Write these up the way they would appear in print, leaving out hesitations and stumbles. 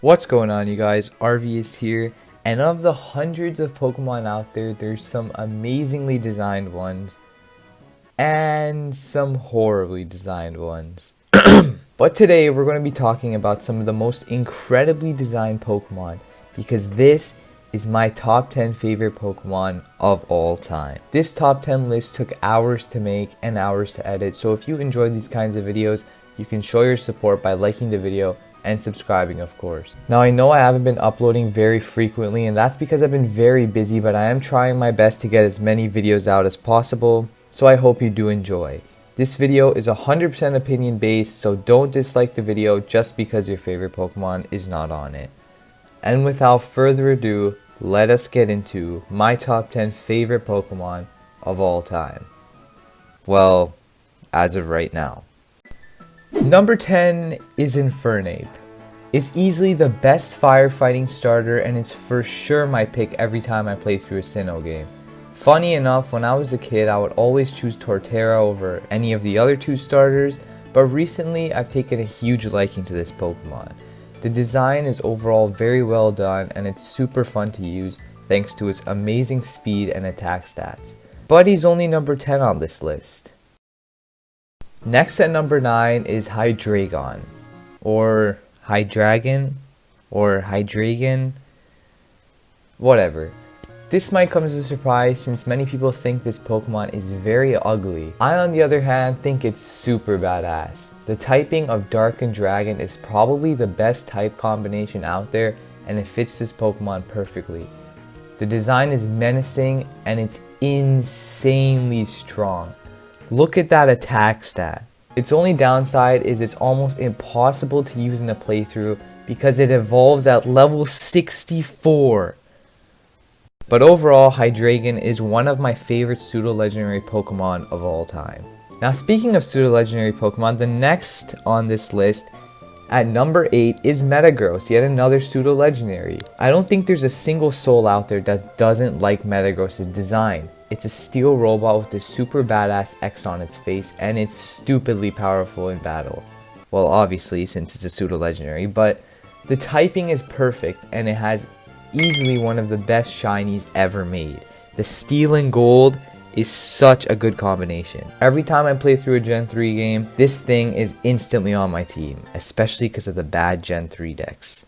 What's going on, you guys? RV is here, and of the hundreds of Pokemon out there, there's some amazingly designed ones and some horribly designed ones. But today we're going to be talking about some of the most incredibly designed Pokemon, because this is my top 10 favorite Pokemon of all time. This top 10 list took hours to make and hours to edit, so if you enjoy these kinds of videos, you can show your support by liking the video and subscribing, of course. Now, I know I haven't been uploading very frequently, and that's because I've been very busy, but I am trying my best to get as many videos out as possible, so I hope you do enjoy. This video is 100% opinion based, so don't dislike the video just because your favorite Pokemon is not on it. And without further ado, let us get into my top 10 favorite Pokemon of all time. Well, as of right now. Number 10 is Infernape. It's easily the best firefighting starter, and it's for sure my pick every time I play through a Sinnoh game. Funny enough, when I was a kid, I would always choose Torterra over any of the other two starters, but recently I've taken a huge liking to this Pokemon. The design is overall very well done, and it's super fun to use thanks to its amazing speed and attack stats. But he's only number 10 on this list. Next at number 9 is Hydreigon, or Hydreigon, or Hydreigon, whatever. This might come as a surprise since many people think this Pokemon is very ugly. I, on the other hand, think it's super badass. The typing of Dark and Dragon is probably the best type combination out there, and it fits this Pokemon perfectly. The design is menacing and it's insanely strong. Look at that attack stat. Its only downside is it's almost impossible to use in a playthrough because it evolves at level 64. But overall, Hydreigon is one of my favorite pseudo-legendary Pokemon of all time. Now, speaking of pseudo-legendary Pokemon, the next on this list at number 8 is Metagross, yet another pseudo-legendary. I don't think there's a single soul out there that doesn't like Metagross's design. It's a steel robot with a super badass X on its face, and it's stupidly powerful in battle. Well, obviously, since it's a pseudo-legendary, but the typing is perfect, and it has easily one of the best shinies ever made. The steel and gold is such a good combination. Every time I play through a Gen 3 game, this thing is instantly on my team, especially because of the bad Gen 3 decks.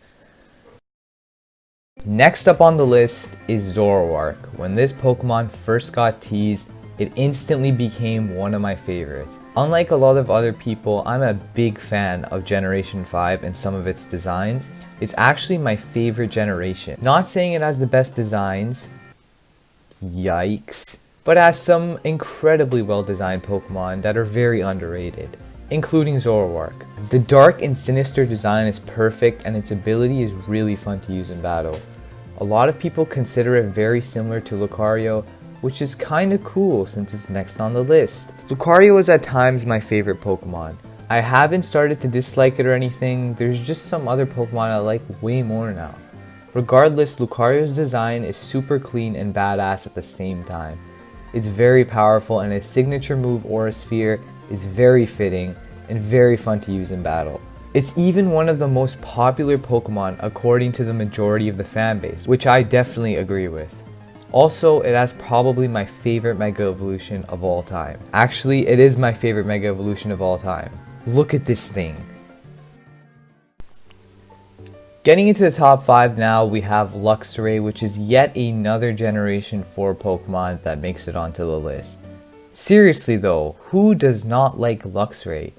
Next up on the list is Zoroark. When this Pokemon first got teased, it instantly became one of my favorites. Unlike a lot of other people, I'm a big fan of Generation 5 and some of its designs. It's actually my favorite generation. Not saying it has the best designs, yikes, but it has some incredibly well designed Pokemon that are very underrated, including Zoroark. The dark and sinister design is perfect, and its ability is really fun to use in battle. A lot of people consider it very similar to Lucario, which is kinda cool since it's next on the list. Lucario is at times my favorite Pokemon. I haven't started to dislike it or anything, there's just some other Pokemon I like way more now. Regardless, Lucario's design is super clean and badass at the same time. It's very powerful, and its signature move, Aura Sphere, is very fitting and very fun to use in battle. It's even one of the most popular Pokemon according to the majority of the fanbase, which I definitely agree with. Also, it has probably my favorite Mega Evolution of all time. Actually, it is my favorite Mega Evolution of all time. Look at this thing. Getting into the top 5 now, we have Luxray, which is yet another Generation 4 Pokemon that makes it onto the list. Seriously though, who does not like Luxray?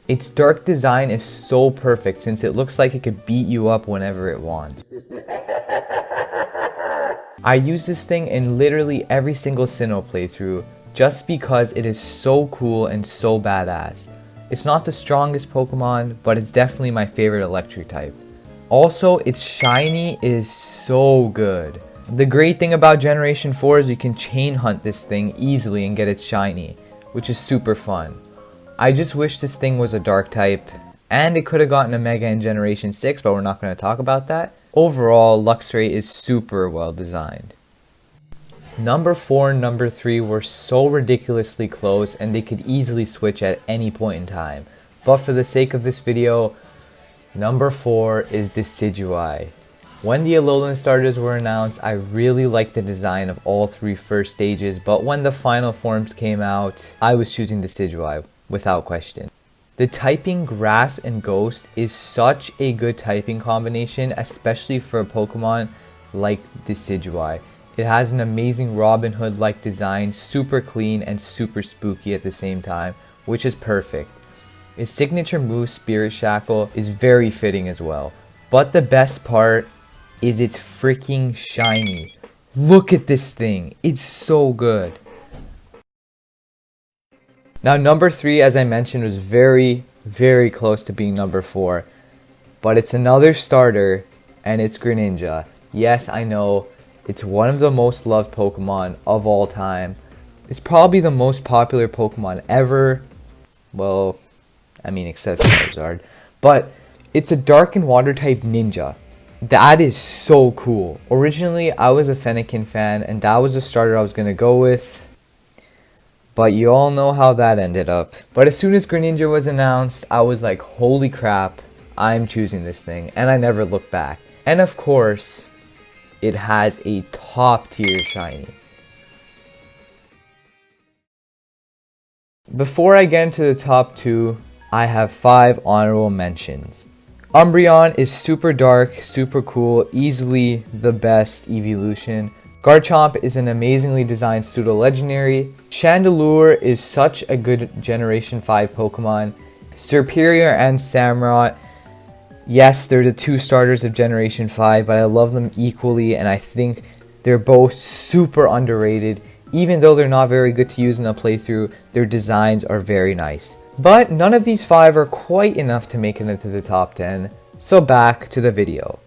Its dark design is so perfect since it looks like it could beat you up whenever it wants. I use this thing in literally every single Sinnoh playthrough just because it is so cool and so badass. It's not the strongest Pokemon, but it's definitely my favorite electric type. Also, its shiny is so good. The great thing about Generation 4 is you can chain hunt this thing easily and get its shiny, which is super fun. I just wish this thing was a dark type, and it could have gotten a Mega in Generation 6, but we're not going to talk about that. Overall, Luxray is super well designed. Number 4 and number 3 were so ridiculously close, and they could easily switch at any point in time. But for the sake of this video, Number 4 is Decidueye. When the Alolan starters were announced, I really liked the design of all 3 first stages, but when the final forms came out, I was choosing Decidueye without question. The typing Grass and Ghost is such a good typing combination, especially for a Pokemon like Decidueye. It has an amazing Robin Hood-like design, super clean and super spooky at the same time, which is perfect. Its signature move, Spirit Shackle, is very fitting as well. But the best part is it's freaking shiny. Look at this thing. It's so good. Now number 3, as I mentioned, was very, very close to being number 4. But it's another starter, and it's Greninja. Yes, I know, it's one of the most loved Pokemon of all time. It's probably the most popular Pokemon ever. Well, I mean, except Charizard. But it's a dark and water type ninja. That is so cool. Originally, I was a Fennekin fan, and that was the starter I was going to go with. But you all know how that ended up. But as soon as Greninja was announced, I was like, holy crap, I'm choosing this thing. And I never looked back. And of course, it has a top tier shiny. Before I get into the top 2, I have 5 honorable mentions. Umbreon is super dark, super cool, easily the best evolution. Garchomp is an amazingly designed pseudo-legendary. Chandelure is such a good Generation 5 Pokemon. Serperior and Samurott, yes, they're the 2 starters of Generation 5, but I love them equally, and I think they're both super underrated. Even though they're not very good to use in a playthrough, their designs are very nice. But none of these 5 are quite enough to make it into the top 10, so back to the video.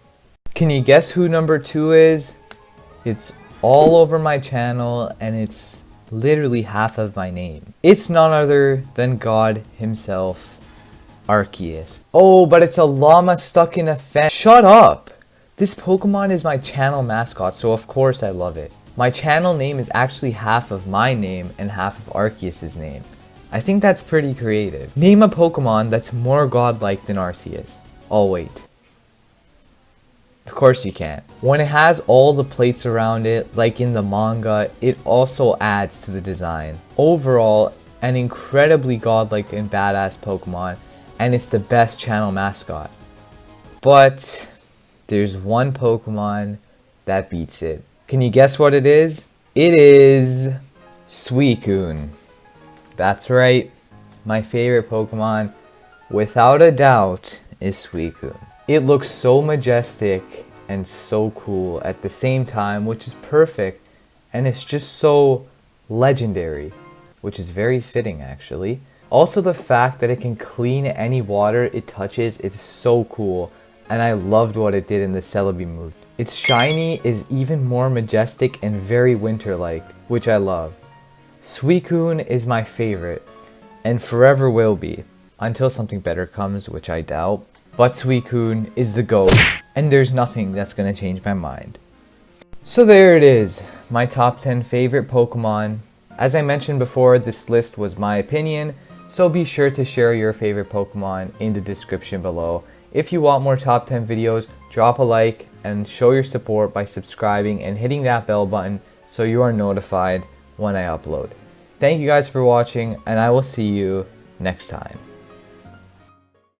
Can you guess who number 2 is? It's all over my channel, and it's literally half of my name. It's none other than God himself, Arceus. Oh, but it's a llama stuck in a fence. Shut up! This Pokemon is my channel mascot, so of course I love it. My channel name is actually half of my name and half of Arceus' name. I think that's pretty creative. Name a Pokemon that's more godlike than Arceus. I'll wait. Of course you can't. When it has all the plates around it, like in the manga, it also adds to the design. Overall, an incredibly godlike and badass Pokemon, and it's the best channel mascot. But there's one Pokemon that beats it. Can you guess what it is? It is Suicune. That's right. My favorite Pokemon, without a doubt, is Suicune. It looks so majestic and so cool at the same time, which is perfect, and it's just so legendary, which is very fitting actually. Also, the fact that it can clean any water it touches is so cool, and I loved what it did in the Celebi move. Its shiny is even more majestic and very winter-like, which I love. Suicune is my favorite, and forever will be, until something better comes, which I doubt. But Suicune is the GOAT, and there's nothing that's gonna change my mind. So there it is, my top 10 favorite Pokemon. As I mentioned before, this list was my opinion, so be sure to share your favorite Pokemon in the description below. If you want more top 10 videos, drop a like and show your support by subscribing and hitting that bell button so you are notified when I upload. Thank you guys for watching, and I will see you next time.